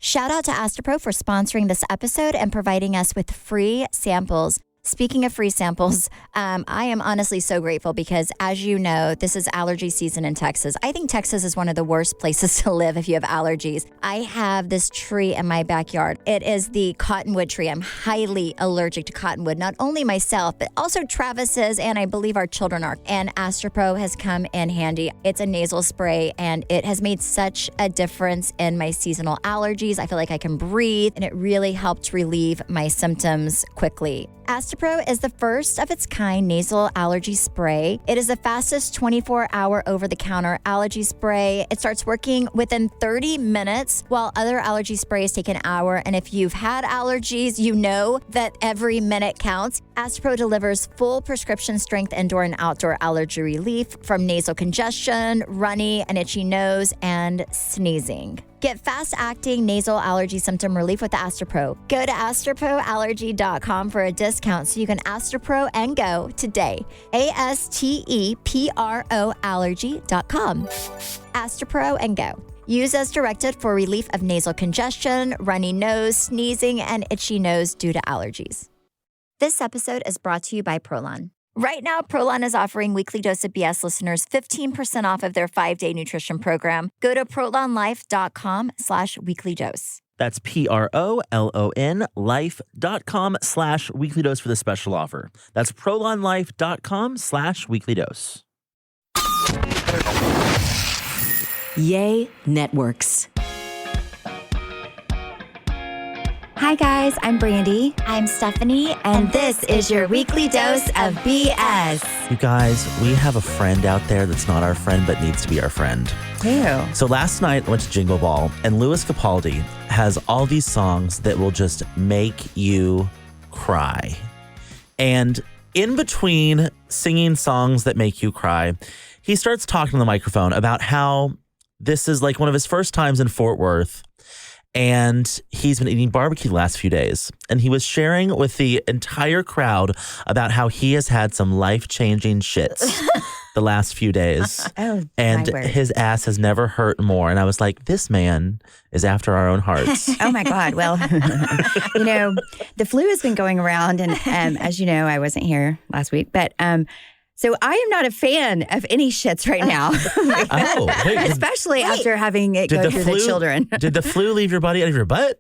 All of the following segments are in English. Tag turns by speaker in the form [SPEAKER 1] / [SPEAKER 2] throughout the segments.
[SPEAKER 1] Shout out to Astapro for sponsoring this episode and providing us with free samples. Speaking of free samples, I am honestly so grateful because, as you know, this is allergy season in Texas. I think Texas is one of the worst places to live if you have allergies. I have this tree in my backyard. It is the cottonwood tree. I'm highly allergic to cottonwood, not only myself, but also Travis's, and I believe our children are. And Astapro has come in handy. It's a nasal spray, and it has made such a difference in my seasonal allergies. I feel like I can breathe, and it really helped relieve my symptoms quickly. Astapro is the first of its kind nasal allergy spray. It is the fastest 24-hour over-the-counter allergy spray. It starts working within 30 minutes, while other allergy sprays take an hour. And if you've had allergies, you know that every minute counts. Astapro delivers full prescription strength indoor and outdoor allergy relief from nasal congestion, runny and itchy nose, and sneezing. Get fast-acting nasal allergy symptom relief with Astapro. Go to astraproallergy.com for a discount so you can Astapro and go today. ASTEPRO allergy.com. Astapro and go. Use as directed for relief of nasal congestion, runny nose, sneezing, and itchy nose due to allergies. This episode is brought to you by Prolon. Right now, Prolon is offering Weekly Dose of BS listeners 15% off of their 5-day nutrition program. Go to prolonlife.com/weeklydose.
[SPEAKER 2] That's PROLON life.com/weeklydose for the special offer. That's prolonlife.com/weeklydose.
[SPEAKER 3] Yay Networks.
[SPEAKER 1] Hi guys, I'm Brandi. I'm Stephanie, and this is your Weekly Dose of BS.
[SPEAKER 2] You guys, we have a friend out there that's not our friend but needs to be our friend.
[SPEAKER 4] Ew.
[SPEAKER 2] So last night I went to Jingle Ball, and Louis Capaldi has all these songs that will just make you cry. And in between singing songs that make you cry, he starts talking on the microphone about how this is like one of his first times in Fort Worth. And he's been eating barbecue the last few days. And he was sharing with the entire crowd about how he has had some life-changing shits the last few days.
[SPEAKER 4] Oh,
[SPEAKER 2] and
[SPEAKER 4] my word.
[SPEAKER 2] his ass has never hurt more. And I was like, this man is after our own hearts.
[SPEAKER 4] Oh my God. Well, you know, the flu has been going around. And as you know, I wasn't here last week. But so I am not a fan of any shits right now.
[SPEAKER 2] Oh, wait.
[SPEAKER 4] Especially after having it go through the children.
[SPEAKER 2] Did the flu leave your body out of your butt?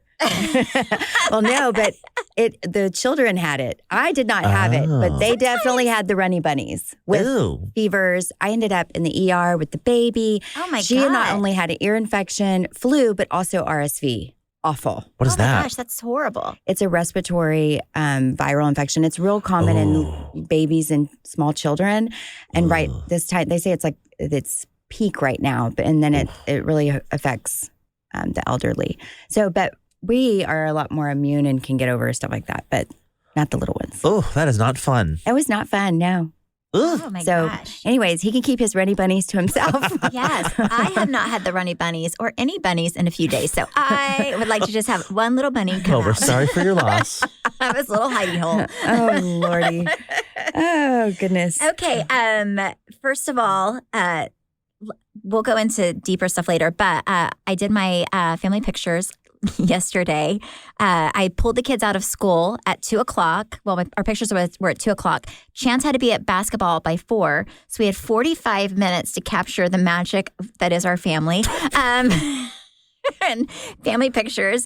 [SPEAKER 4] Well, no, but the children had it. I did not have it, but they definitely had the Runny Bunnies with fevers. I ended up in the ER with the baby.
[SPEAKER 1] Oh my God.
[SPEAKER 4] She not only had an ear infection, flu, but also RSV. Awful.
[SPEAKER 2] What is that?
[SPEAKER 1] Oh my gosh, that's horrible.
[SPEAKER 4] It's a respiratory viral infection. It's real common in babies and small children. And right this time, they say it's like it's peak right now, and then it really affects the elderly. So, but we are a lot more immune and can get over stuff like that, but not the little ones.
[SPEAKER 2] Oh, that is not fun.
[SPEAKER 4] It was not fun, no.
[SPEAKER 1] Oh my gosh.
[SPEAKER 4] Anyways, he can keep his Runny Bunnies to himself.
[SPEAKER 1] Yes, I have not had the Runny Bunnies or any bunnies in a few days, so I would like to just have one little bunny come
[SPEAKER 2] Well, we're
[SPEAKER 1] out.
[SPEAKER 2] sorry for your loss.
[SPEAKER 1] Have his little hidey hole.
[SPEAKER 4] Oh, Lordy. Oh, goodness.
[SPEAKER 1] Okay, first of all, we'll go into deeper stuff later, but I did my family pictures yesterday. I pulled the kids out of school at 2:00. Well, our pictures were at 2:00. Chance had to be at basketball by 4, so we had 45 minutes to capture the magic that is our family. And family pictures.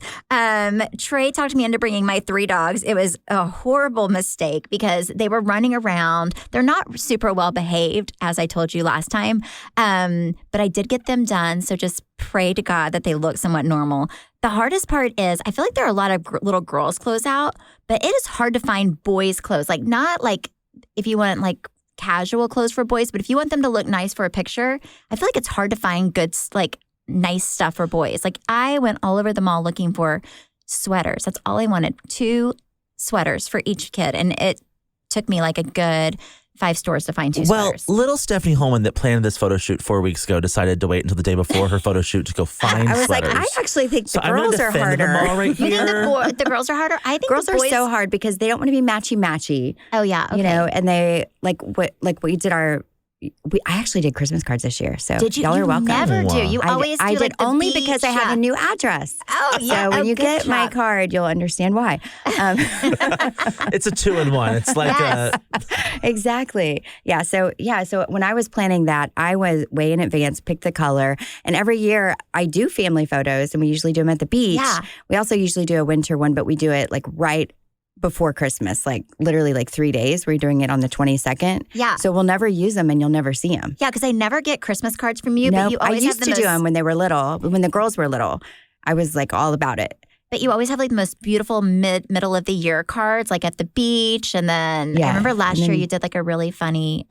[SPEAKER 1] Trey talked me into bringing my 3 dogs. It was a horrible mistake because they were running around. They're not super well behaved, as I told you last time. But I did get them done. So just pray to God that they look somewhat normal. The hardest part is I feel like there are a lot of little girls' clothes out, but it is hard to find boys' clothes. Like not like if you want like casual clothes for boys, but if you want them to look nice for a picture, I feel like it's hard to find good like nice stuff for boys. Like I went all over the mall looking for sweaters. That's all I wanted. 2 sweaters for each kid. And it took me like a good 5 stores to find 2 sweaters.
[SPEAKER 2] Well, little Stephanie Holman that planned this photo shoot 4 weeks ago decided to wait until the day before her photo shoot to go find
[SPEAKER 4] I was
[SPEAKER 2] sweaters.
[SPEAKER 4] like, I actually think the
[SPEAKER 2] I'm gonna
[SPEAKER 4] girls are
[SPEAKER 2] defend them
[SPEAKER 4] harder.
[SPEAKER 2] all right
[SPEAKER 1] You think
[SPEAKER 2] here.
[SPEAKER 1] the girls are harder? I think
[SPEAKER 4] Girls
[SPEAKER 1] the boys
[SPEAKER 4] are so hard because they don't want to be matchy-matchy.
[SPEAKER 1] Oh yeah, okay.
[SPEAKER 4] You know, and they like what we did our I actually did Christmas cards this year. So
[SPEAKER 1] Did you?
[SPEAKER 4] y'all are welcome.
[SPEAKER 1] Never do. You always do.
[SPEAKER 4] I
[SPEAKER 1] like
[SPEAKER 4] did
[SPEAKER 1] the
[SPEAKER 4] only
[SPEAKER 1] beach,
[SPEAKER 4] because I have a new address.
[SPEAKER 1] Oh, yeah.
[SPEAKER 4] So when you
[SPEAKER 1] good
[SPEAKER 4] get my
[SPEAKER 1] job.
[SPEAKER 4] card, you'll understand why.
[SPEAKER 2] It's a 2-in-1. It's like
[SPEAKER 1] Yes.
[SPEAKER 4] Exactly. Yeah. So when I was planning that, I was way in advance, picked the color. And every year I do family photos and we usually do them at the beach.
[SPEAKER 1] Yeah.
[SPEAKER 4] We also usually do a winter one, but we do it like right before Christmas, like literally like 3 days. We're doing it on the 22nd.
[SPEAKER 1] Yeah.
[SPEAKER 4] So we'll never use them and you'll never see them.
[SPEAKER 1] Yeah, because I never get Christmas cards from you,
[SPEAKER 4] No,
[SPEAKER 1] but you
[SPEAKER 4] I
[SPEAKER 1] always
[SPEAKER 4] used
[SPEAKER 1] have
[SPEAKER 4] to
[SPEAKER 1] the
[SPEAKER 4] do
[SPEAKER 1] most,
[SPEAKER 4] them when they were little. When the girls were little, I was like all about it.
[SPEAKER 1] But you always have like the most beautiful middle of the year cards, like at the beach. And then I remember last year you did like a really funny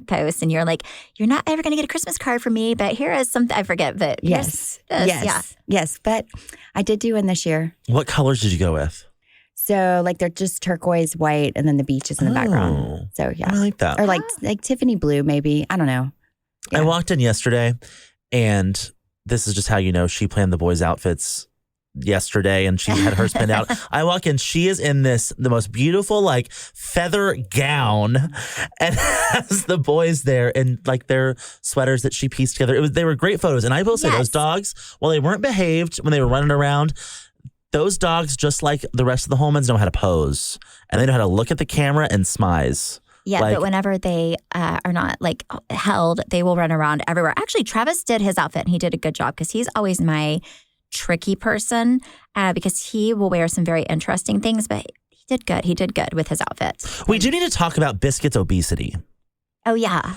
[SPEAKER 1] post, and you're like, "You're not ever going to get a Christmas card from me, but here is something." I forget, but
[SPEAKER 4] Yes. But I did do one this year.
[SPEAKER 2] what colors did you go with?
[SPEAKER 4] So like they're just turquoise, white, and then the beach is in the background. So yeah,
[SPEAKER 2] I like that.
[SPEAKER 4] or like Tiffany blue, maybe. I don't know. Yeah.
[SPEAKER 2] I walked in yesterday, and this is just how you know she planned the boys' outfits yesterday, and she had hers pinned out. I walk in, she is in the most beautiful like feather gown, and has the boys there in like their sweaters that she pieced together. They were great photos, and I will say those dogs, while they weren't behaved when they were running around, those dogs, just like the rest of the Holmans, know how to pose, and they know how to look at the camera and smize.
[SPEAKER 1] Yeah,
[SPEAKER 2] Like-
[SPEAKER 1] but whenever they are not like held, they will run around everywhere. Actually, Travis did his outfit, and he did a good job because he's always my tricky person because he will wear some very interesting things, but he did good. He did good with his outfits.
[SPEAKER 2] We do need to talk about Biscuit's obesity.
[SPEAKER 1] Oh, yeah.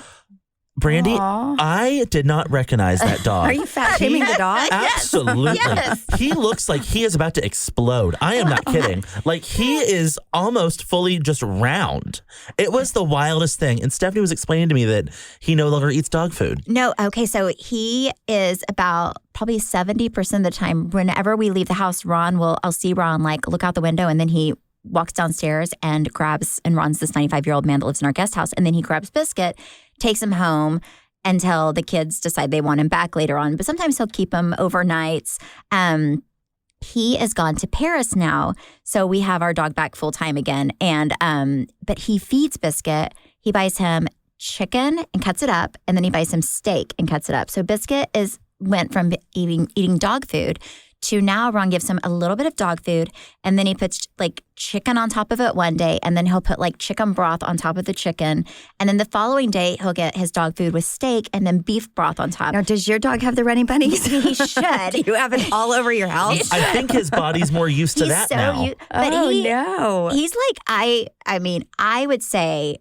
[SPEAKER 2] Brandi,
[SPEAKER 4] Aw.
[SPEAKER 2] I did not recognize that dog.
[SPEAKER 4] Are you fat shaming the dog?
[SPEAKER 2] Absolutely.
[SPEAKER 1] Yes.
[SPEAKER 2] He looks like he is about to explode. I am not kidding. Like he is almost fully just round. It was the wildest thing. And Stephanie was explaining to me that he no longer eats dog food.
[SPEAKER 1] No, okay, so he is about probably 70% of the time, whenever we leave the house, I'll see Ron like look out the window, and then he walks downstairs and Ron's this 95-year-old man that lives in our guest house, and then he grabs Biscuit, takes him home until the kids decide they want him back later on. But sometimes he'll keep him overnights. He is gone to Paris now, so we have our dog back full time again. And but he feeds Biscuit. He buys him chicken and cuts it up, and then he buys him steak and cuts it up. So Biscuit went from eating dog food to now Ron gives him a little bit of dog food, and then he puts like chicken on top of it one day, and then he'll put like chicken broth on top of the chicken, and then the following day he'll get his dog food with steak and then beef broth on top.
[SPEAKER 4] Now, does your dog have the Runny Bunnies?
[SPEAKER 1] He should.
[SPEAKER 4] You have it all over your house?
[SPEAKER 2] I think his body's more used to that now.
[SPEAKER 1] But
[SPEAKER 4] no.
[SPEAKER 1] he's like I would say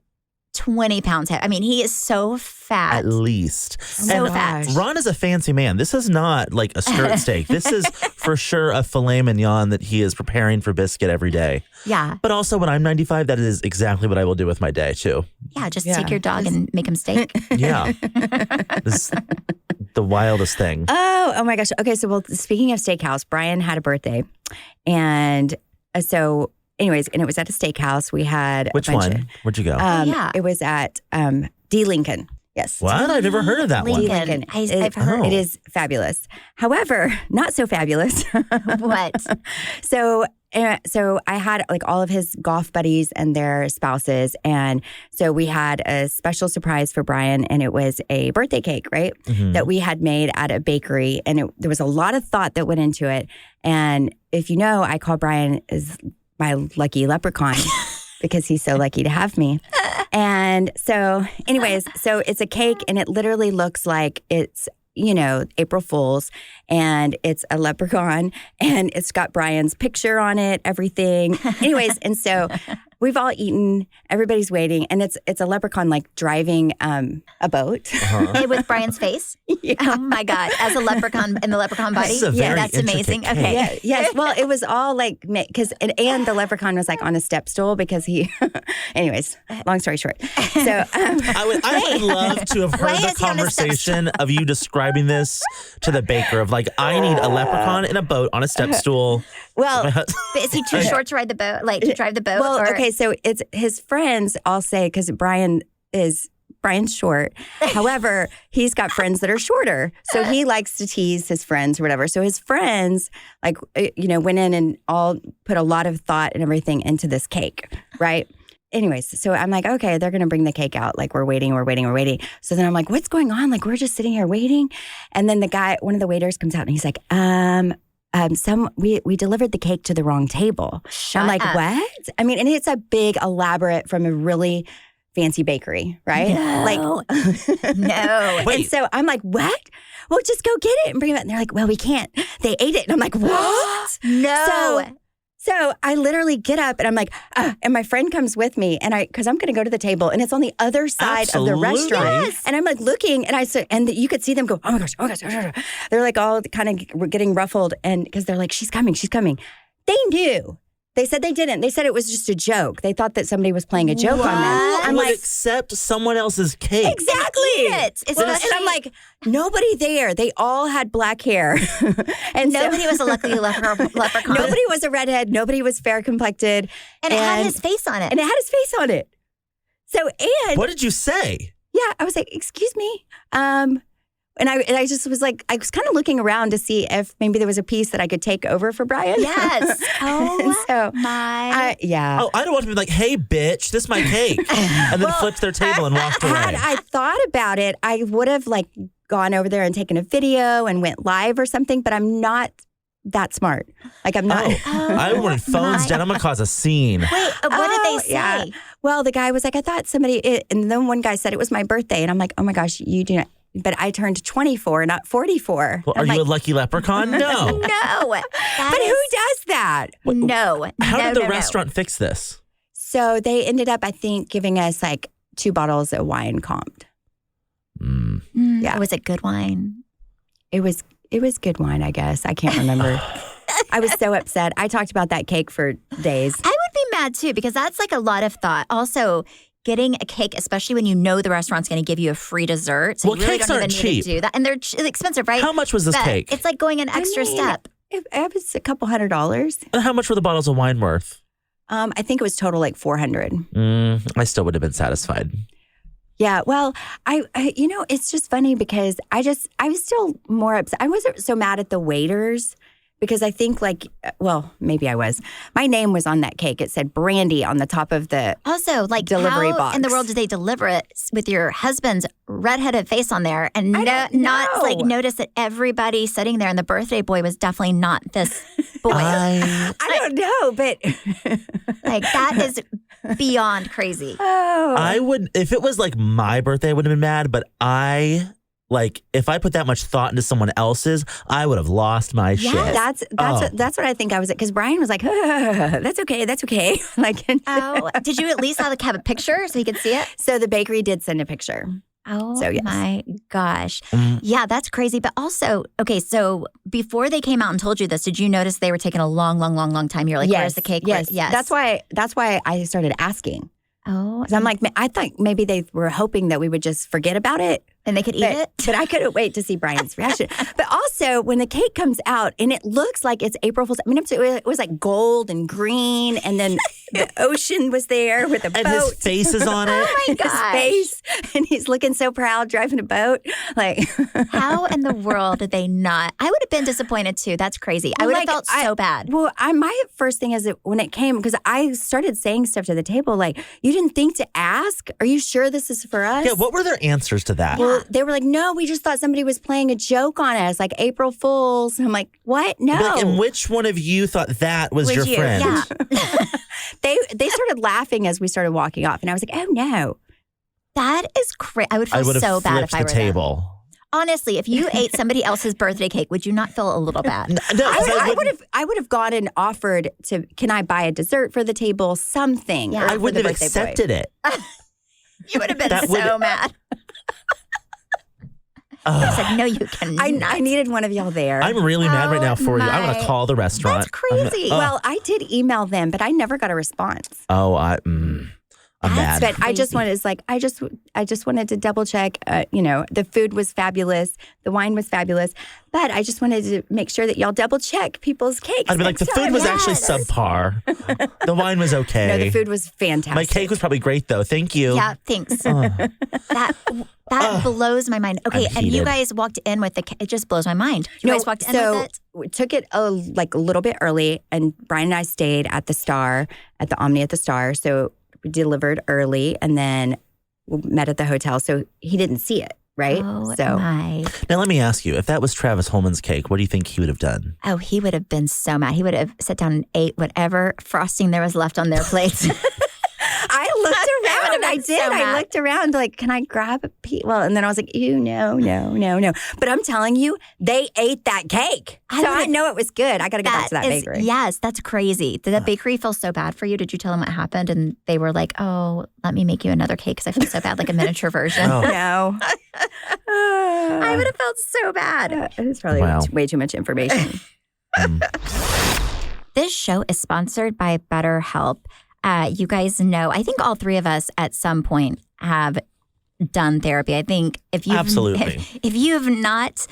[SPEAKER 1] 20 pounds heavy. I mean, he is so fat.
[SPEAKER 2] At least.
[SPEAKER 1] So
[SPEAKER 2] And
[SPEAKER 1] fat.
[SPEAKER 2] Ron is a fancy man. This is not like a skirt steak. This is for sure a filet mignon that he is preparing for Biscuit every day.
[SPEAKER 1] Yeah.
[SPEAKER 2] But also when I'm 95, that is exactly what I will do with my day too.
[SPEAKER 1] Yeah, just take your dog and make him steak.
[SPEAKER 2] Yeah. This is the wildest thing.
[SPEAKER 4] Oh my gosh. Okay, so speaking of steakhouse, Brian had a birthday. And so anyways, and it was at a steakhouse. We had
[SPEAKER 2] Which
[SPEAKER 4] a bunch
[SPEAKER 2] one? Where'd you go?
[SPEAKER 1] Yeah.
[SPEAKER 4] It was at D. Lincoln. Yes.
[SPEAKER 2] What? I've never heard of that one.
[SPEAKER 4] D.
[SPEAKER 1] Lincoln.
[SPEAKER 4] Lincoln.
[SPEAKER 1] I've heard.
[SPEAKER 4] It is fabulous. However, not so fabulous.
[SPEAKER 1] What?
[SPEAKER 4] So I had like all of his golf buddies and their spouses. And so we had a special surprise for Brian, and it was a birthday cake, right?
[SPEAKER 2] Mm-hmm.
[SPEAKER 4] That we had made at a bakery. And there was a lot of thought that went into it. And if you know, I call Brian is my lucky leprechaun because he's so lucky to have me. And so anyways, so it's a cake, and it literally looks like it's, April Fool's, and it's a leprechaun, and it's got Brian's picture on it, everything. Anyways, and so we've all eaten, everybody's waiting, and it's a leprechaun like driving a boat.
[SPEAKER 1] Hey, with Brian's face?
[SPEAKER 4] Yeah.
[SPEAKER 1] Oh my God. As a leprechaun in the leprechaun body?
[SPEAKER 2] This is a very
[SPEAKER 1] that's
[SPEAKER 2] intricate
[SPEAKER 1] amazing.
[SPEAKER 2] cake.
[SPEAKER 1] Okay.
[SPEAKER 4] Yeah, yes. Well, it was all like because and the leprechaun was like on a step stool because he. Anyways, long story short. So
[SPEAKER 2] I would love to have
[SPEAKER 1] Why
[SPEAKER 2] heard the
[SPEAKER 1] is he on a step
[SPEAKER 2] conversation of you describing this to the baker of like, I need a leprechaun in a boat on a step stool.
[SPEAKER 4] well.
[SPEAKER 1] But is he too short to ride the boat? Like to drive the boat?
[SPEAKER 4] Well,
[SPEAKER 1] or?
[SPEAKER 4] okay, so it's his friends all say because Brian's short. However, he's got friends that are shorter, so he likes to tease his friends or whatever. So his friends, went in and all put a lot of thought and everything into this cake, right? anyways, so I'm like, okay, they're going to bring the cake out. Like we're waiting. So then I'm like, what's going on? Like we're just sitting here waiting. And then one of the waiters comes out and he's like, we delivered the cake to the wrong table. I'm like, what? I mean, and it's a big, elaborate from a really fancy bakery, right?
[SPEAKER 1] No. No.
[SPEAKER 2] Wait.
[SPEAKER 4] And so I'm like, what? Well, just go get it and bring it out. And they're like, well, we can't. They ate it. And I'm like, what?
[SPEAKER 1] No.
[SPEAKER 4] So I literally get up and I'm like, and my friend comes with me because I'm going to go to the table and it's on the other side of the restaurant.
[SPEAKER 1] Yes.
[SPEAKER 4] And I'm like looking and you could see them go, oh my gosh. They're like all kind of getting ruffled and because they're like, she's coming. They knew. They said they didn't. They said it was just a joke. They thought that somebody was playing a joke on them.
[SPEAKER 2] I'm like, accept someone else's cake.
[SPEAKER 4] Exactly. I'm like, nobody there. They all had black hair. And
[SPEAKER 1] nobody was a lucky leprechaun.
[SPEAKER 4] Nobody was a redhead. Nobody was fair complected.
[SPEAKER 1] And it had his face on it. So,
[SPEAKER 2] what did you say?
[SPEAKER 4] Yeah, I was like, excuse me. And I just was like, I was kind of looking around to see if maybe there was a piece that I could take over for Brian.
[SPEAKER 1] Yes.
[SPEAKER 4] Yeah.
[SPEAKER 2] Oh, I don't want to be like, hey, bitch, this is my cake. And then flipped their table and walked away.
[SPEAKER 4] Had I thought about it, I would have like gone over there and taken a video and went live or something, but I'm not that smart. Like I'm not.
[SPEAKER 2] I wanted phones down. I'm going to cause a scene.
[SPEAKER 1] Wait, what did they say?
[SPEAKER 4] Yeah. Well, the guy was like, I thought and then one guy said it was my birthday. And I'm like, oh my gosh, you do not. But I turned 24, not 44.
[SPEAKER 2] Well, are you a lucky leprechaun? No.
[SPEAKER 1] No.
[SPEAKER 4] But who does that?
[SPEAKER 1] No.
[SPEAKER 2] How did the restaurant fix this?
[SPEAKER 4] So they ended up, I think, giving us like 2 bottles of wine comped.
[SPEAKER 1] Yeah. Was it good wine?
[SPEAKER 4] It was good wine, I guess. I can't remember. I was so upset. I talked about that cake for days.
[SPEAKER 1] I would be mad too because that's like a lot of thought. Also, getting a cake, especially when you know the restaurant's going to give you a free dessert. So you really
[SPEAKER 2] cakes
[SPEAKER 1] don't
[SPEAKER 2] aren't
[SPEAKER 1] even need
[SPEAKER 2] cheap.
[SPEAKER 1] to do that. And they're expensive, right?
[SPEAKER 2] How much was this cake?
[SPEAKER 1] It's like going an extra step.
[SPEAKER 4] It was a couple $100.
[SPEAKER 2] And how much were the bottles of wine worth?
[SPEAKER 4] I think it was total like $400.
[SPEAKER 2] I still would have been satisfied.
[SPEAKER 4] Yeah, well, I it's just funny because I was still more upset. I wasn't so mad at the waiters because I think maybe I was. My name was on that cake. It said Brandi on the top of the delivery box.
[SPEAKER 1] How in the world did they deliver it with your husband's redheaded face on there and not notice that everybody sitting there and the birthday boy was definitely not this boy?
[SPEAKER 4] I don't know, but
[SPEAKER 1] that is beyond crazy.
[SPEAKER 4] Oh.
[SPEAKER 2] I would, if it was like my birthday, I would have been mad, but if I put that much thought into someone else's, I would have lost my shit.
[SPEAKER 4] That's what I think I was at. Because Brian was like, that's okay.
[SPEAKER 1] Did you at least have a picture so he could see it?
[SPEAKER 4] So the bakery did send a picture.
[SPEAKER 1] Oh,
[SPEAKER 4] so, yes.
[SPEAKER 1] My gosh. Yeah, that's crazy. But also, okay, so before they came out and told you this, did you notice they were taking a long time? You're like,
[SPEAKER 4] yes.
[SPEAKER 1] Where's the cake?
[SPEAKER 4] Yes. That's why I started asking.
[SPEAKER 1] Oh.
[SPEAKER 4] Because I'm like, I thought maybe they were hoping that we would just forget about it.
[SPEAKER 1] And they could eat it?
[SPEAKER 4] But I couldn't wait to see Brian's reaction. But also, when the cake comes out and it looks like it's April Fool's, it was like gold and green, and then the ocean was there with a boat.
[SPEAKER 2] And his face is on it.
[SPEAKER 1] Oh my gosh.
[SPEAKER 4] His face. And he's looking so proud driving a boat. Like,
[SPEAKER 1] how in the world did they not? I would have been disappointed too. That's crazy. I would have felt so bad.
[SPEAKER 4] Well, my first thing is that when it came, because I started saying stuff to the table, like, you didn't think to ask? Are you sure this is for us?
[SPEAKER 2] Yeah, what were their answers to that?
[SPEAKER 4] Well, they were like, no, we just thought somebody was playing a joke on us, like April Fools. I'm like, what? No.
[SPEAKER 2] And which one of you thought that was your friend?
[SPEAKER 1] Yeah.
[SPEAKER 4] They started laughing as we started walking off, and I was like, oh no.
[SPEAKER 1] That is crazy. I would feel so bad if I were
[SPEAKER 2] the table.
[SPEAKER 1] Them. Honestly, if you ate somebody else's birthday cake, would you not feel a little bad?
[SPEAKER 2] No,
[SPEAKER 4] I would have gone and offered to, can I buy a dessert for the table? Something.
[SPEAKER 1] Yeah.
[SPEAKER 2] I wouldn't have accepted it.
[SPEAKER 1] You would have been so mad. I said, no, you cannot.
[SPEAKER 4] I needed one of y'all there.
[SPEAKER 2] I'm really mad right now for you. I'm going to call the restaurant.
[SPEAKER 1] That's crazy.
[SPEAKER 4] Well, I did email them, but I never got a response.
[SPEAKER 2] Oh, I'm mad.
[SPEAKER 4] But I just wanted to double check. The food was fabulous, the wine was fabulous, but I just wanted to make sure that y'all double check people's cakes.
[SPEAKER 2] I'd be like, the food was actually subpar. The wine was okay.
[SPEAKER 4] No, the food was fantastic.
[SPEAKER 2] My cake was probably great though. Thank you.
[SPEAKER 1] Yeah, thanks. That blows my mind. Okay, and you guys walked in with the cake. It just blows my mind. You guys walked in with it?
[SPEAKER 4] We took it a little bit early, and Brian and I stayed at the Star, at the Omni at the Star. So delivered early and then met at the hotel. So he didn't see it, right?
[SPEAKER 1] Oh,
[SPEAKER 4] so
[SPEAKER 1] my.
[SPEAKER 2] Now, let me ask you, if that was Travis Holman's cake, what do you think he would have done?
[SPEAKER 1] Oh, he would have been so mad. He would have sat down and ate whatever frosting there was left on their plates.
[SPEAKER 4] I looked around. I did.
[SPEAKER 1] so mad.
[SPEAKER 4] I looked around like, can I grab a piece? Well, and then I was like, ew, no. But I'm telling you, they ate that cake. I know it was good. I got to go back to that bakery.
[SPEAKER 1] Yes, that's crazy. Did that bakery feel so bad for you? Did you tell them what happened? And they were like, oh, let me make you another cake because I feel so bad, like a miniature version.
[SPEAKER 2] Oh.
[SPEAKER 4] No.
[SPEAKER 1] I would have felt so bad.
[SPEAKER 4] It was probably way too much information.
[SPEAKER 1] This show is sponsored by BetterHelp. You guys know, I think all three of us at some point have done therapy. I think if you've not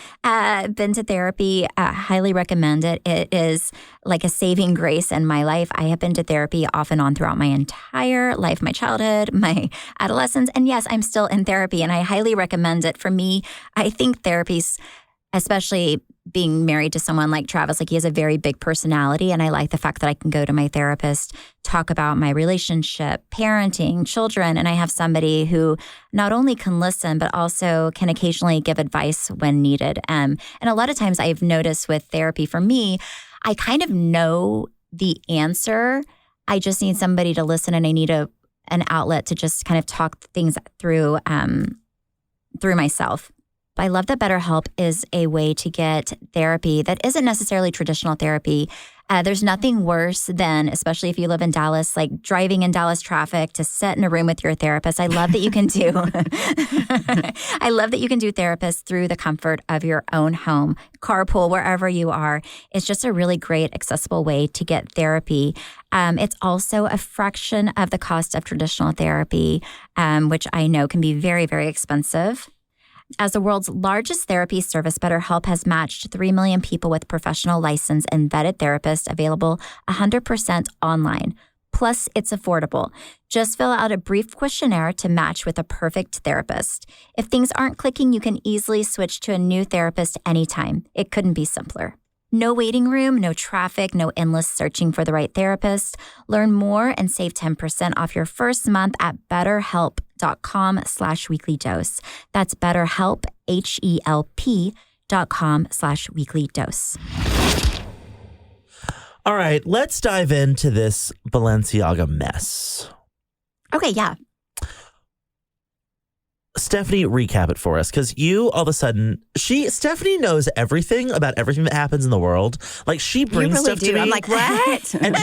[SPEAKER 1] been to therapy, highly recommend it. It is like a saving grace in my life. I have been to therapy off and on throughout my entire life, my childhood, my adolescence. And yes, I'm still in therapy and I highly recommend it. For me, I think therapy's, especially being married to someone like Travis, like he has a very big personality. And I like the fact that I can go to my therapist, talk about my relationship, parenting, children. And I have somebody who not only can listen, but also can occasionally give advice when needed. And a lot of times I've noticed with therapy for me, I kind of know the answer. I just need somebody to listen and I need an outlet to just kind of talk things through myself. I love that BetterHelp is a way to get therapy that isn't necessarily traditional therapy. There's nothing worse than, especially if you live in Dallas, like driving in Dallas traffic to sit in a room with your therapist. I love that you can do therapists through the comfort of your own home, carpool, wherever you are. It's just a really great, accessible way to get therapy. It's also a fraction of the cost of traditional therapy, which I know can be very, very expensive. As the world's largest therapy service, BetterHelp has matched 3 million people with professional licensed and vetted therapists available 100% online. Plus, it's affordable. Just fill out a brief questionnaire to match with a perfect therapist. If things aren't clicking, you can easily switch to a new therapist anytime. It couldn't be simpler. No waiting room, no traffic, no endless searching for the right therapist. Learn more and save 10% off your first month at BetterHelp.com/weeklydose. That's BetterHelp, HELP.com/weeklydose.
[SPEAKER 2] All right, let's dive into this Balenciaga mess.
[SPEAKER 1] Okay, yeah.
[SPEAKER 2] Stephanie, recap it for us, because you all of a sudden, Stephanie knows everything about everything that happens in the world. Like she brings stuff to me.
[SPEAKER 4] I'm like, what?
[SPEAKER 2] And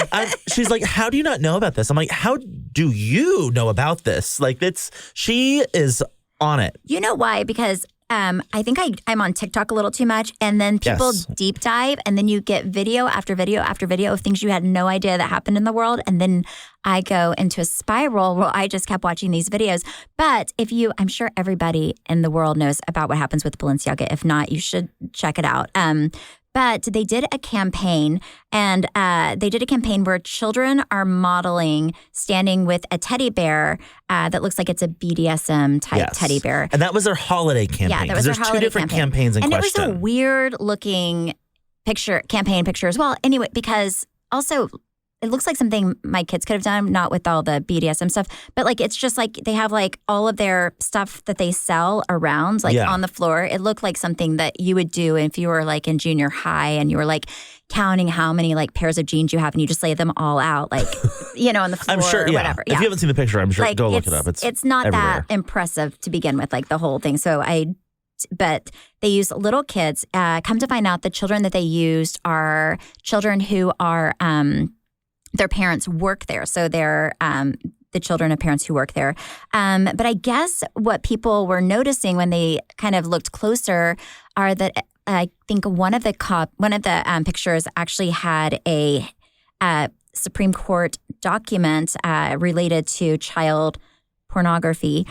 [SPEAKER 2] she's like, how do you not know about this? I'm like, how do you know about this? Like she is on it.
[SPEAKER 1] You know why? Because I think I'm on TikTok a little too much, and then people deep dive, and then you get video after video after video of things you had no idea that happened in the world, and then I go into a spiral where I just kept watching these videos. But I'm sure everybody in the world knows about what happens with Balenciaga. If not, you should check it out. But they did a campaign, and where children are modeling standing with a teddy bear that looks like it's a BDSM type teddy bear.
[SPEAKER 2] And that was their holiday campaign.
[SPEAKER 1] Yeah, that was their holiday
[SPEAKER 2] two different campaigns in question.
[SPEAKER 1] And it was a weird looking campaign picture as well. Anyway, because also it looks like something my kids could have done, not with all the BDSM stuff, but like it's just like they have like all of their stuff that they sell around on the floor. It looked like something that you would do if you were like in junior high and you were like counting how many like pairs of jeans you have and you just lay them all out like, on the floor
[SPEAKER 2] I'm sure,
[SPEAKER 1] or whatever.
[SPEAKER 2] If you haven't seen the picture, I'm sure,
[SPEAKER 1] like,
[SPEAKER 2] go look it up.
[SPEAKER 1] It's not
[SPEAKER 2] everywhere.
[SPEAKER 1] That impressive to begin with, like the whole thing. But they use little kids. Come to find out the children that they used are children who are their parents work there. So they're the children of parents who work there. But I guess what people were noticing when they kind of looked closer are that I think one of the pictures actually had a Supreme Court document related to child pornography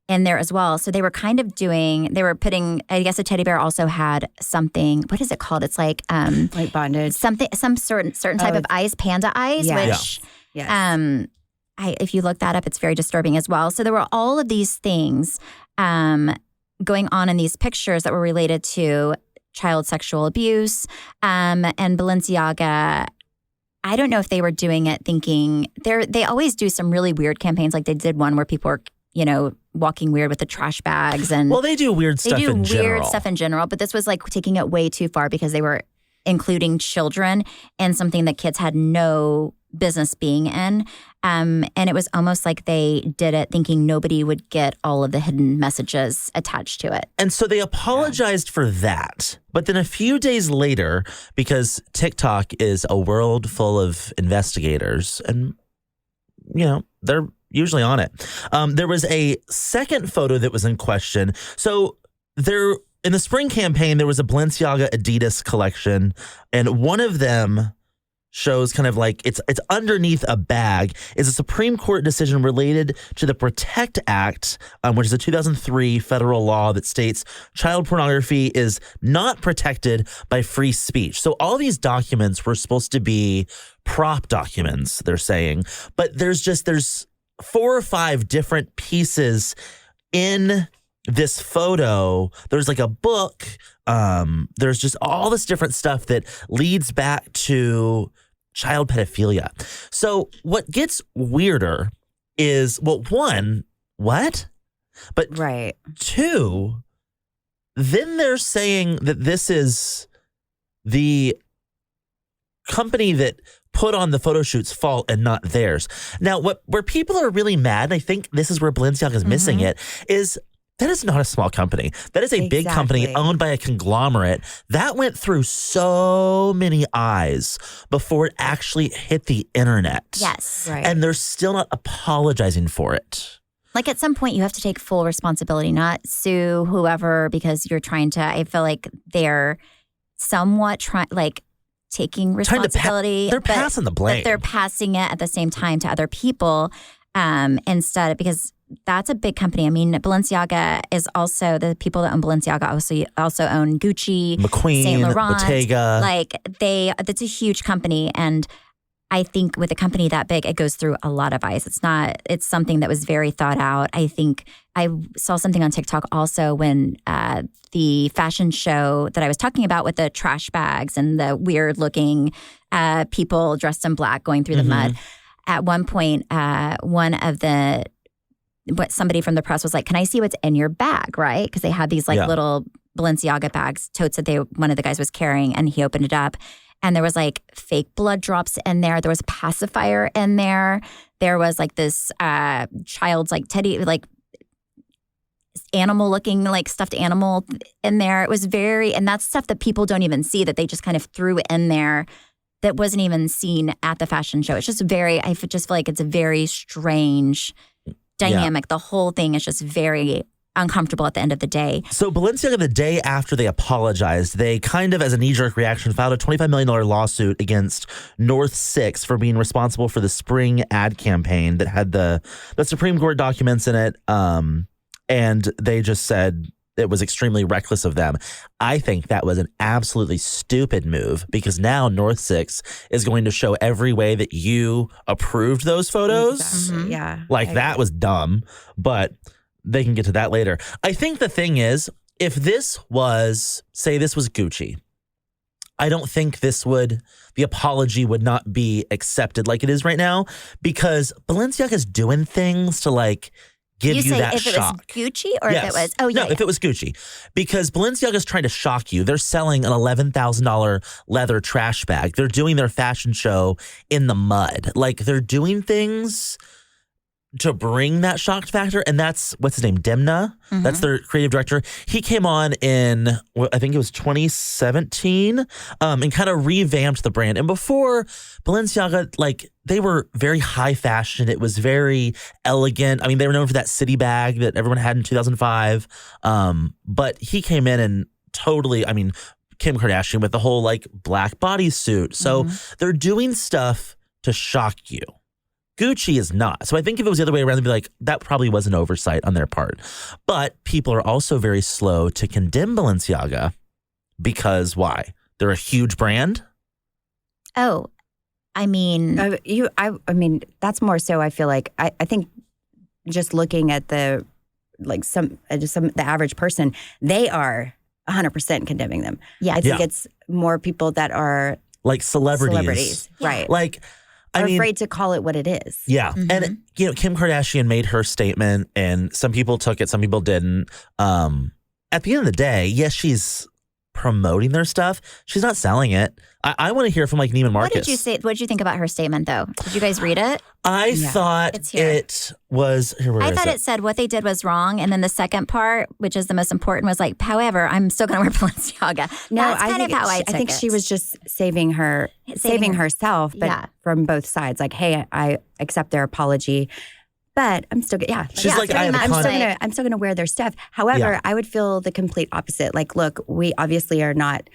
[SPEAKER 1] in there as well. So they were kind of putting, I guess a teddy bear also had something, what is it called? It's like
[SPEAKER 4] bondage.
[SPEAKER 1] Some certain type of eyes, panda eyes, which if you look that up, it's very disturbing as well. So there were all of these things going on in these pictures that were related to child sexual abuse. And Balenciaga I don't know if they were doing it thinking they always do some really weird campaigns. Like they did one where people were, walking weird with the trash bags and
[SPEAKER 2] they do weird stuff in general.
[SPEAKER 1] They do weird stuff in general, but this was like taking it way too far because they were including children in something that kids had no business being in. And it was almost like they did it thinking nobody would get all of the hidden messages attached to it.
[SPEAKER 2] And so they apologized for that. But then a few days later, because TikTok is a world full of investigators and, they're usually on it. There was a second photo that was in question. So in the spring campaign, there was a Balenciaga Adidas collection, and one of them shows kind of like it's underneath a bag is a Supreme Court decision related to the PROTECT Act, which is a 2003 federal law that states child pornography is not protected by free speech. So all these documents were supposed to be prop documents, they're saying, but there's 4 or 5 different pieces in this photo. There's like a book. There's just all this different stuff that leads back to child pedophilia. So what gets weirder is, one, what? But
[SPEAKER 4] right.
[SPEAKER 2] 2, then they're saying that this is the company that put on the photo shoot's fault and not theirs. Now, where people are really mad, and I think this is where Balenciaga is missing it, is that is not a small company. That is a big company owned by a conglomerate. That went through so many eyes before it actually hit the internet.
[SPEAKER 1] Yes.
[SPEAKER 4] Right.
[SPEAKER 2] And they're still not apologizing for it.
[SPEAKER 1] Like at some point you have to take full responsibility, not sue whoever because you're trying to, I feel like they're somewhat taking responsibility.
[SPEAKER 2] They're passing the blame.
[SPEAKER 1] But they're passing it at the same time to other people instead, because that's a big company. I mean, Balenciaga is also, the people that own Balenciaga also own Gucci,
[SPEAKER 2] McQueen,
[SPEAKER 1] Saint Laurent.
[SPEAKER 2] Bottega.
[SPEAKER 1] That's a huge company. And I think with a company that big, it goes through a lot of eyes. It's something that was very thought out. I think I saw something on TikTok also when the fashion show that I was talking about with the trash bags and the weird looking people dressed in black going through the mud. At one point, somebody from the press was like, "Can I see what's in your bag?" Right? Because they had these little Balenciaga bags, totes that one of the guys was carrying, and he opened it up. And there was fake blood drops in there. There was a pacifier in there. There was this child's teddy, animal looking, stuffed animal in there. It was and that's stuff that people don't even see, that they just kind of threw in there that wasn't even seen at the fashion show. It's just I just feel like it's a very strange dynamic. The whole thing is just very uncomfortable at the end of the day.
[SPEAKER 2] So Balenciaga, the day after they apologized, they kind of, as a knee-jerk reaction, filed a $25 million lawsuit against North 6 for being responsible for the spring ad campaign that had the Supreme Court documents in it. And they just said it was extremely reckless of them. I think that was an absolutely stupid move, because now North 6 is going to show every way that you approved those photos.
[SPEAKER 4] Exactly. Yeah.
[SPEAKER 2] That was dumb, but they can get to that later. I think the thing is, if this was Gucci, I don't think the apology would not be accepted like it is right now, because Balenciaga's doing things to give you that shock.
[SPEAKER 1] If it was Gucci or if it was,
[SPEAKER 2] if it was Gucci, because Balenciaga's trying to shock you. They're selling an $11,000 leather trash bag. They're doing their fashion show in the mud. They're doing things to bring that shock factor, and that's, what's his name, Demna? That's their creative director. He came on in, I think it was 2017, and kind of revamped the brand. And before, Balenciaga, they were very high fashion. It was very elegant. I mean, they were known for that city bag that everyone had in 2005. But he came in and totally, Kim Kardashian with the whole black bodysuit. So they're doing stuff to shock you. Gucci is not. So I think if it was the other way around, they'd be like, that probably was an oversight on their part. But people are also very slow to condemn Balenciaga, because why? They're a huge brand.
[SPEAKER 1] Oh, I mean,
[SPEAKER 4] that's more so. I feel like I think just looking at the the average person, they are 100% condemning them.
[SPEAKER 1] Yeah,
[SPEAKER 4] I think it's more people that are
[SPEAKER 2] like celebrities.
[SPEAKER 4] Right.
[SPEAKER 2] Like, I mean,
[SPEAKER 4] afraid to call it what it is.
[SPEAKER 2] Yeah. And, Kim Kardashian made her statement and some people took it, some people didn't. At the end of the day, yes, she's promoting their stuff. She's not selling it. I want to hear from like Neiman Marcus.
[SPEAKER 1] What did you say? What did you think about her statement, though? Did you guys read it?
[SPEAKER 2] I thought it was.
[SPEAKER 1] I thought it said what they did was wrong, and then the second part, which is the most important, was like, however, I'm still going to wear Balenciaga.
[SPEAKER 4] No,
[SPEAKER 1] That's kind of how I
[SPEAKER 4] think she was just saving herself, but from both sides. Like, hey, I accept their apology. But I'm still,
[SPEAKER 2] She's like,
[SPEAKER 4] I'm still gonna wear their stuff. However, I would feel the complete opposite. Like, look, we obviously are not,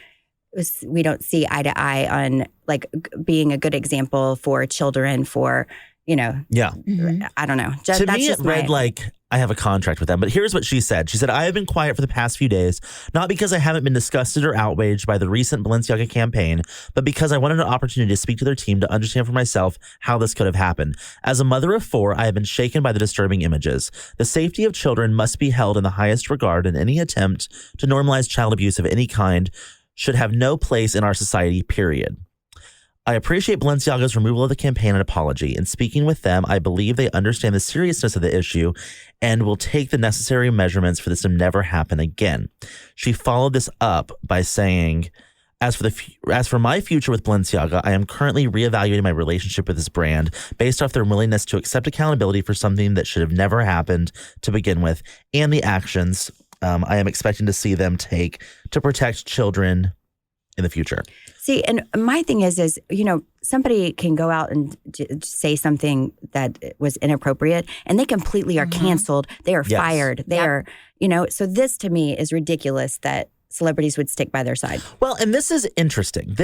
[SPEAKER 4] we don't see eye to eye on like being a good example for children. For I don't know.
[SPEAKER 2] To me, it read like I have a contract with them. But here's what she said. She said, I have been quiet for the past few days, not because I haven't been disgusted or outraged by the recent Balenciaga campaign, but because I wanted an opportunity to speak to their team to understand for myself how this could have happened. As a mother of 4, I have been shaken by the disturbing images. The safety of children must be held in the highest regard, and any attempt to normalize child abuse of any kind should have no place in our society, period. I appreciate Balenciaga's removal of the campaign and apology. In speaking with them, I believe they understand the seriousness of the issue and will take the necessary measurements for this to never happen again. She followed this up by saying, as for my future with Balenciaga, I am currently reevaluating my relationship with this brand based off their willingness to accept accountability for something that should have never happened to begin with, and the actions I am expecting to see them take to protect children in the future.
[SPEAKER 4] See, and my thing is, somebody can go out and say something that was inappropriate and they completely are canceled. They are fired. They are, so this to me is ridiculous that celebrities would stick by their side.
[SPEAKER 2] Well, and this is interesting.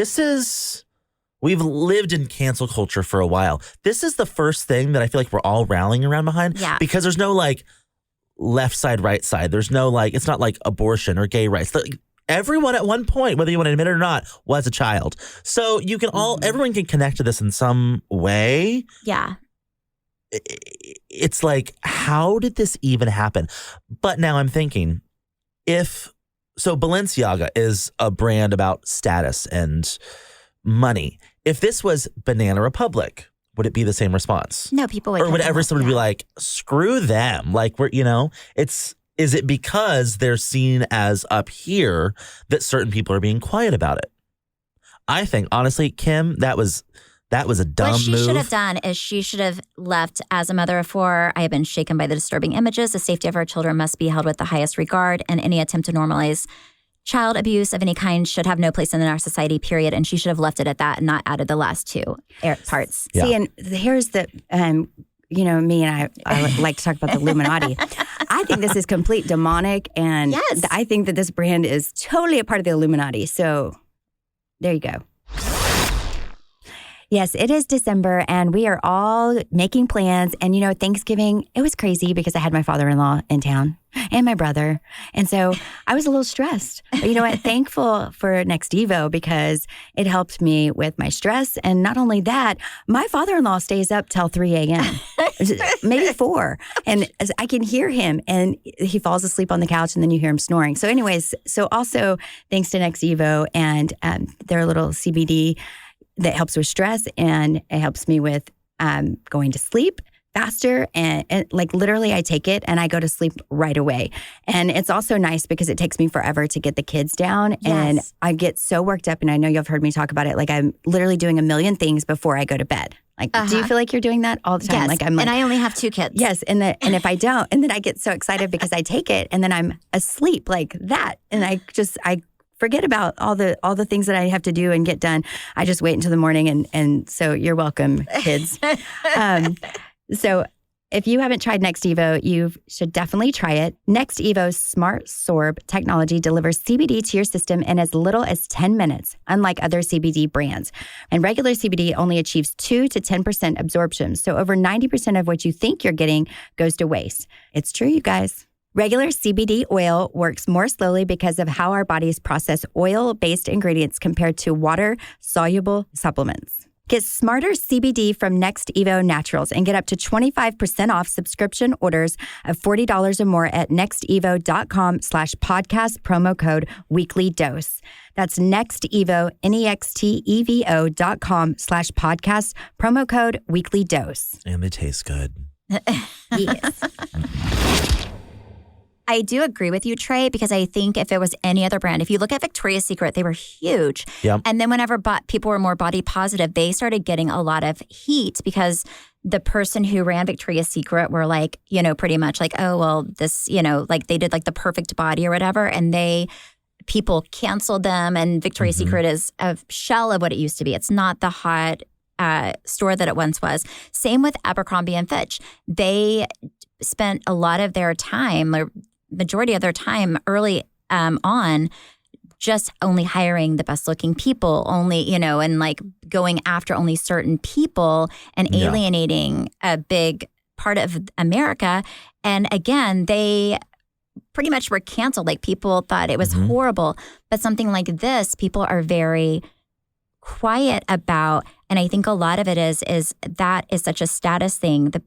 [SPEAKER 2] We've lived in cancel culture for a while. This is the first thing that I feel like we're all rallying around behind.
[SPEAKER 1] Yeah.
[SPEAKER 2] Because there's no like left side, right side. There's no like, it's not like abortion or gay rights. Everyone at one point, whether you want to admit it or not, was a child. So you can everyone can connect to this in some way.
[SPEAKER 1] Yeah.
[SPEAKER 2] It's like, how did this even happen? But now I'm thinking, Balenciaga is a brand about status and money. If this was Banana Republic, would it be the same response?
[SPEAKER 1] No, people would.
[SPEAKER 2] Or would somebody be like, screw them? Like, is it because they're seen as up here that certain people are being quiet about it? I think, honestly, Kim, that was a dumb move.
[SPEAKER 1] What she should have done is she should have left, as a mother of 4, I have been shaken by the disturbing images. The safety of our children must be held with the highest regard, and any attempt to normalize child abuse of any kind should have no place in our society, period. And she should have left it at that and not added the last 2 parts.
[SPEAKER 2] Yeah.
[SPEAKER 4] See, and here's the... me and I like to talk about the Illuminati. I think this is complete demonic, and I think that this brand is totally a part of the Illuminati. So there you go. Yes, it is December, and we are all making plans. And, Thanksgiving, it was crazy because I had my father-in-law in town and my brother. And so I was a little stressed. But you know what? Thankful for Next Evo because it helped me with my stress. And not only that, my father-in-law stays up till 3 a.m., maybe 4. And I can hear him, and he falls asleep on the couch, and then you hear him snoring. So anyways, also thanks to Next Evo and their little CBD that helps with stress, and it helps me with going to sleep faster. And like literally I take it and I go to sleep right away. And it's also nice because it takes me forever to get the kids down. Yes. And I get so worked up, and I know you've heard me talk about it. Like I'm literally doing a million things before I go to bed. Like, do you feel like you're doing that all the time?
[SPEAKER 1] Yes. And I only have 2 kids.
[SPEAKER 4] Yes. And if I don't, and then I get so excited because I take it and then I'm asleep like that. And I forget about all the things that I have to do and get done. I just wait until the morning, and so you're welcome, kids. So if you haven't tried Next Evo, you should definitely try it. Next Evo's Smart Sorb technology delivers CBD to your system in as little as 10 minutes, unlike other CBD brands. And regular CBD only achieves 2 to 10% absorption. So over 90% of what you think you're getting goes to waste. It's true, you guys. Regular CBD oil works more slowly because of how our bodies process oil-based ingredients compared to water-soluble supplements. Get Smarter CBD from Next Evo Naturals and get up to 25% off subscription orders of $40 or more at nextevo.com/podcast promo code weekly dose. That's NextEvo, NEXTEVO.com/podcast promo code weekly dose.
[SPEAKER 2] And they taste good.
[SPEAKER 4] Yes.
[SPEAKER 1] I do agree with you, Trey, because I think if it was any other brand, if you look at Victoria's Secret, they were huge.
[SPEAKER 2] Yep.
[SPEAKER 1] And then whenever people were more body positive, they started getting a lot of heat because the person who ran Victoria's Secret were like, pretty much like, oh, well, this, like they did like the perfect body or whatever. And people canceled them. And Victoria's Secret is a shell of what it used to be. It's not the hot store that it once was. Same with Abercrombie and Fitch. They spent a lot of their time, or majority of their time early on, just only hiring the best looking people, only, and like going after only certain people and alienating a big part of America. And again, they pretty much were canceled. Like people thought it was horrible. But something like this, people are very quiet about. And I think a lot of it is that is such a status thing. The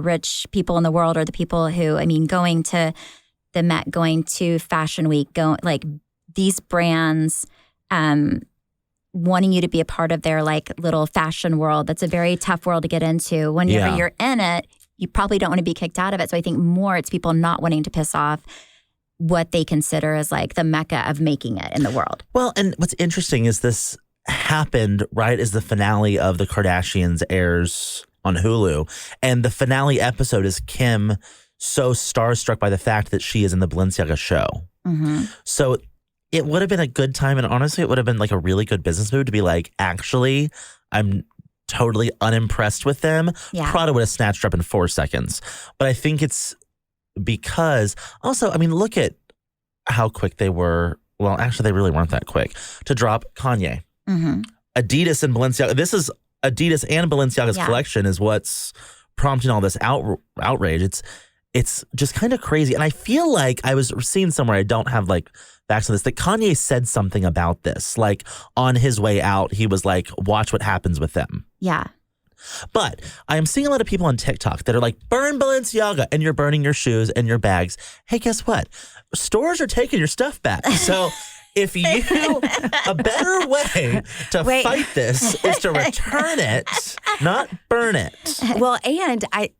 [SPEAKER 1] rich people in the world, or the people who, going to the Met, going to Fashion Week, like these brands wanting you to be a part of their like little fashion world. That's a very tough world to get into. Whenever you're in it, you probably don't want to be kicked out of it. So I think more it's people not wanting to piss off what they consider as like the mecca of making it in the world.
[SPEAKER 2] Well, and what's interesting is this happened right as the finale of The Kardashians airs on Hulu. And the finale episode is Kim so starstruck by the fact that she is in the Balenciaga show. So it would have been a good time. And honestly, it would have been like a really good business move to be like, actually, I'm totally unimpressed with them.
[SPEAKER 1] Yeah.
[SPEAKER 2] Prada would have snatched her up in 4 seconds. But I think it's because also, look at how quick they were. Well, actually, they really weren't that quick to drop Kanye. Adidas and Balenciaga. This is Adidas and Balenciaga's collection is what's prompting all this outrage. It's just kind of crazy. And I feel like I was seeing somewhere, I don't have like facts on this, that Kanye said something about this. Like on his way out, he was like, watch what happens with them.
[SPEAKER 1] Yeah.
[SPEAKER 2] But I am seeing a lot of people on TikTok that are like, burn Balenciaga, and you're burning your shoes and your bags. Hey, guess what? Stores are taking your stuff back. So if you, a better way to fight this is to return it, not burn it.
[SPEAKER 4] Well, and I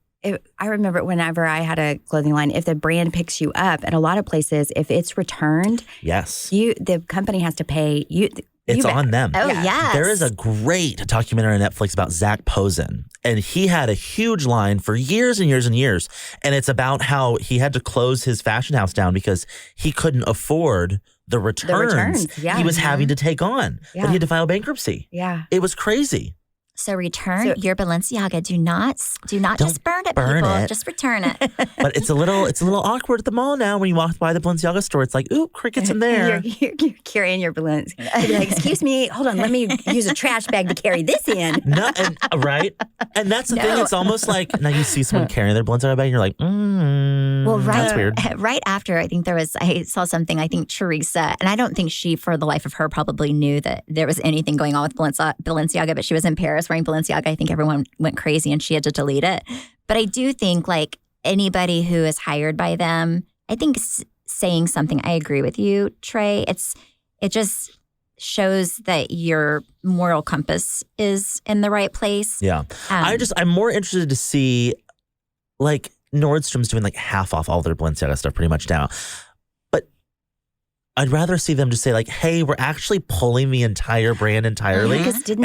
[SPEAKER 4] remember whenever I had a clothing line, if the brand picks you up at a lot of places, if it's returned, the company has to pay you.
[SPEAKER 2] It's on them.
[SPEAKER 1] Oh, yes.
[SPEAKER 2] There is a great documentary on Netflix about Zach Posen. And he had a huge line for years and years and years. And it's about how he had to close his fashion house down because he couldn't afford the returns he was having to take on. But he had to file bankruptcy.
[SPEAKER 4] Yeah.
[SPEAKER 2] It was crazy.
[SPEAKER 1] So return your Balenciaga. Do not just burn it, people. Just return it.
[SPEAKER 2] But it's a little awkward at the mall now when you walk by the Balenciaga store. It's like, ooh, crickets in there.
[SPEAKER 4] You're carrying your Balenciaga. You're like, excuse me, hold on, let me use a trash bag to carry this in.
[SPEAKER 2] Right? And that's the thing. It's almost like now you see someone carrying their Balenciaga bag and you're like, well, that's weird.
[SPEAKER 1] Right after, I saw something, I think Teresa, and I don't think she, for the life of her, probably knew that there was anything going on with Balenciaga, but she was in Paris wearing Balenciaga. I think everyone went crazy and she had to delete it. But I do think like anybody who is hired by them, I think saying something, I agree with you, Trey. It just shows that your moral compass is in the right place.
[SPEAKER 2] Yeah. I'm more interested to see like Nordstrom's doing like half off all their Balenciaga stuff pretty much now. But I'd rather see them just say like, hey, we're actually pulling the entire brand entirely and returning it.
[SPEAKER 4] Didn't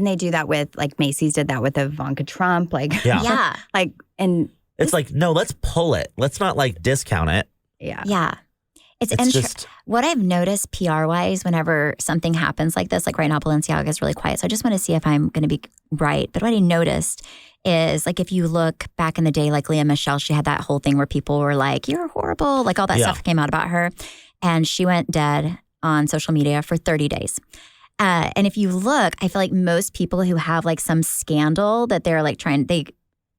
[SPEAKER 4] they do that with like Macy's did that with Ivanka Trump? Like,
[SPEAKER 1] yeah.
[SPEAKER 4] Like, and
[SPEAKER 2] it's like, no, let's pull it. Let's not like discount it.
[SPEAKER 4] Yeah.
[SPEAKER 1] Yeah. It's just what I've noticed PR-wise whenever something happens like this, like right now Balenciaga is really quiet. So I just want to see if I'm going to be right. But what I noticed is like if you look back in the day, like Lea Michele, she had that whole thing where people were like, you're horrible. Like all that stuff came out about her. And she went dead on social media for 30 days. And if you look, I feel like most people who have like some scandal that they're like they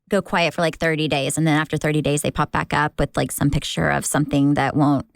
[SPEAKER 1] go quiet for like 30 days. And then after 30 days, they pop back up with like some picture of something that won't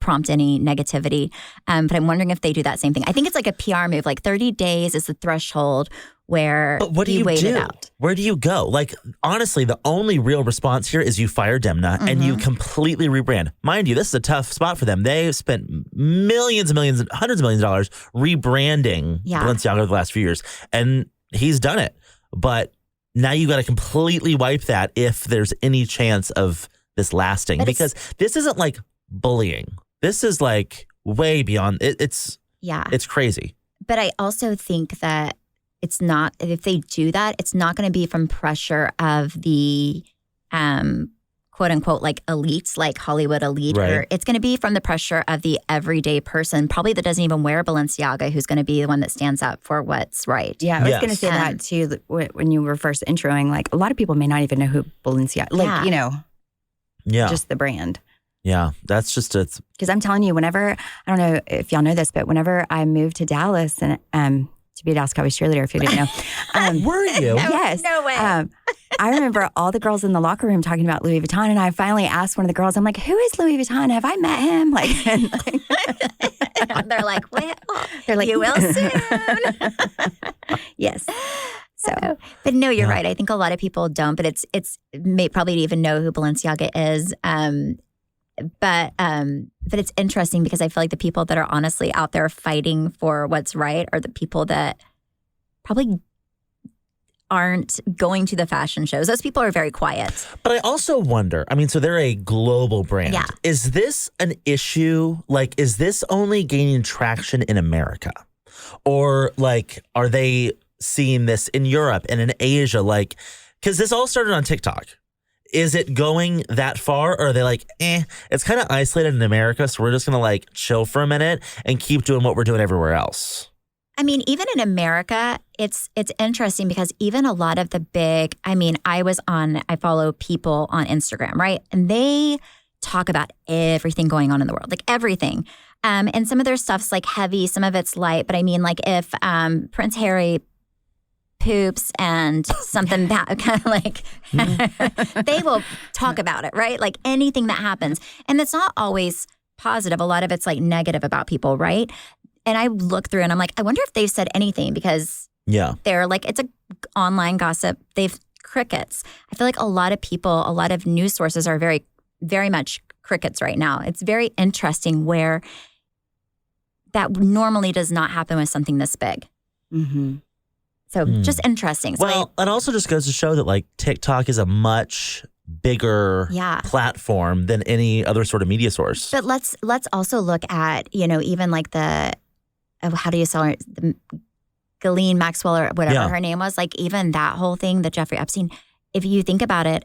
[SPEAKER 1] prompt any negativity. But I'm wondering if they do that same thing. I think it's like a PR move. Like 30 days is the threshold where
[SPEAKER 2] what do you
[SPEAKER 1] wait
[SPEAKER 2] do?
[SPEAKER 1] it out.
[SPEAKER 2] Where do you go? Like, honestly, the only real response here is you fire Demna and you completely rebrand. Mind you, this is a tough spot for them. They've spent millions and millions, hundreds of millions of dollars rebranding Balenciaga the last few years. And he's done it. But now you got to completely wipe that if there's any chance of this lasting. But because this isn't like bullying. This is like way beyond. It's crazy.
[SPEAKER 1] But I also think that it's not, if they do that, it's not going to be from pressure of the quote unquote like elites, like Hollywood elite.
[SPEAKER 2] Right.
[SPEAKER 1] Or it's going to be from the pressure of the everyday person, probably that doesn't even wear Balenciaga, who's going to be the one that stands up for what's right.
[SPEAKER 4] Yeah, I was going to say that too when you were first introing. Like a lot of people may not even know who Balenciaga, like, you know, just the brand.
[SPEAKER 2] Yeah, that's just
[SPEAKER 4] because I'm telling you, whenever, I don't know if y'all know this, but whenever I moved to Dallas and to be a Dallas Cowboys cheerleader, if you didn't know.
[SPEAKER 2] Were you?
[SPEAKER 4] Yes.
[SPEAKER 1] No way.
[SPEAKER 4] I remember all the girls in the locker room talking about Louis Vuitton, and I finally asked one of the girls, I'm like, who is Louis Vuitton? Have I met him?
[SPEAKER 1] They're like, well,
[SPEAKER 4] they're like,
[SPEAKER 1] you will soon.
[SPEAKER 4] Yes. So,
[SPEAKER 1] but no, you're right. I think a lot of people don't, but it's may probably even know who Balenciaga is. But it's interesting because I feel like the people that are honestly out there fighting for what's right are the people that probably aren't going to the fashion shows. Those people are very quiet.
[SPEAKER 2] But I also wonder, I mean, so they're a global brand.
[SPEAKER 1] Yeah.
[SPEAKER 2] Is this an issue? Like, is this only gaining traction in America? Or like, are they seeing this in Europe and in Asia? Like, because this all started on TikTok. Is it going that far, or are they like, it's kind of isolated in America, so we're just going to like chill for a minute and keep doing what we're doing everywhere else?
[SPEAKER 1] I mean, even in America, it's interesting because even a lot of the big, I mean, I follow people on Instagram, right? And they talk about everything going on in the world, like everything. And some of their stuff's like heavy, some of it's light. But I mean, like if Prince Harry poops and something that kind of like they will talk about it, right? Like anything that happens. And it's not always positive. A lot of it's like negative about people, right? And I look through and I'm like, I wonder if they've said anything because they're like, it's a online gossip. They've crickets. I feel like a lot of people, a lot of news sources are very, very much crickets right now. It's very interesting where that normally does not happen with something this big.
[SPEAKER 4] Mm-hmm.
[SPEAKER 1] So just interesting. So
[SPEAKER 2] well, it also just goes to show that like TikTok is a much bigger platform than any other sort of media source.
[SPEAKER 1] But let's also look at, you know, even like how do you sell her? Ghislaine Maxwell or whatever her name was, like even that whole thing, the Jeffrey Epstein, if you think about it,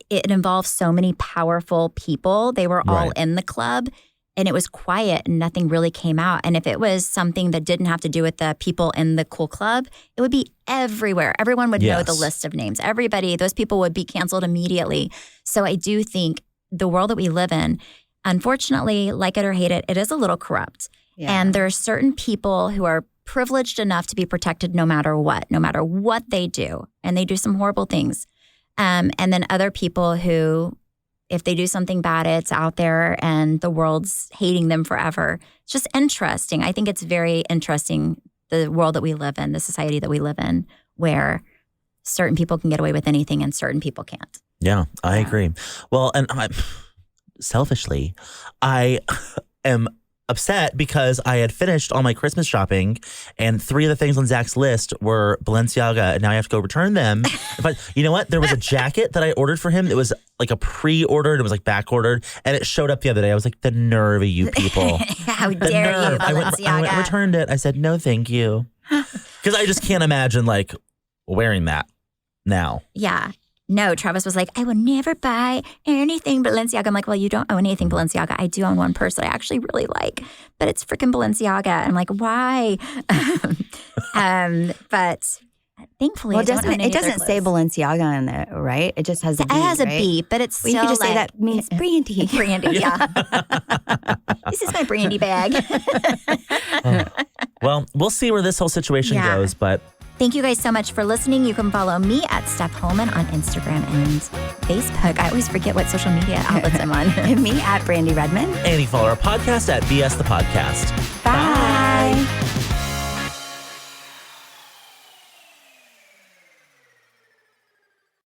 [SPEAKER 1] it involves so many powerful people. They were all in the club. And it was quiet and nothing really came out. And if it was something that didn't have to do with the people in the cool club, it would be everywhere. Everyone would know the list of names. Everybody, those people would be canceled immediately. So I do think the world that we live in, unfortunately, like it or hate it, it is a little corrupt. Yeah. And there are certain people who are privileged enough to be protected no matter what they do. And they do some horrible things. And then other people who, if they do something bad, it's out there and the world's hating them forever. It's just interesting. I think it's very interesting, the world that we live in, the society that we live in, where certain people can get away with anything and certain people can't.
[SPEAKER 2] Yeah, I agree. Well, and selfishly, I am upset because I had finished all my Christmas shopping and 3 of the things on Zach's list were Balenciaga, and now I have to go return them. But you know what? There was a jacket that I ordered for him. It was like a pre-ordered. It was like back-ordered, and it showed up the other day. I was like, the nerve of you people.
[SPEAKER 1] How dare you, Balenciaga.
[SPEAKER 2] I went and returned it. I said, no, thank you. Because I just can't imagine like wearing that now.
[SPEAKER 1] Yeah. No, Travis was like, I will never buy anything Balenciaga. I'm like, well, you don't own anything Balenciaga. I do own one purse that I actually really like, but it's freaking Balenciaga. I'm like, why? But thankfully,
[SPEAKER 4] well, it doesn't say Balenciaga in it, right? It just has a B.
[SPEAKER 1] It has a
[SPEAKER 4] right?
[SPEAKER 1] B, but it's
[SPEAKER 4] well,
[SPEAKER 1] still
[SPEAKER 4] you could just
[SPEAKER 1] like,
[SPEAKER 4] say that means brandy.
[SPEAKER 1] Brandy, yeah. This is my brandy bag.
[SPEAKER 2] Well, we'll see where this whole situation goes, but
[SPEAKER 1] thank you guys so much for listening. You can follow me at Steph Holman on Instagram and Facebook. I always forget what social media outlets I'm on.
[SPEAKER 4] And me at Brandi Redmond.
[SPEAKER 2] And you can follow our podcast at BS the Podcast.
[SPEAKER 4] Bye.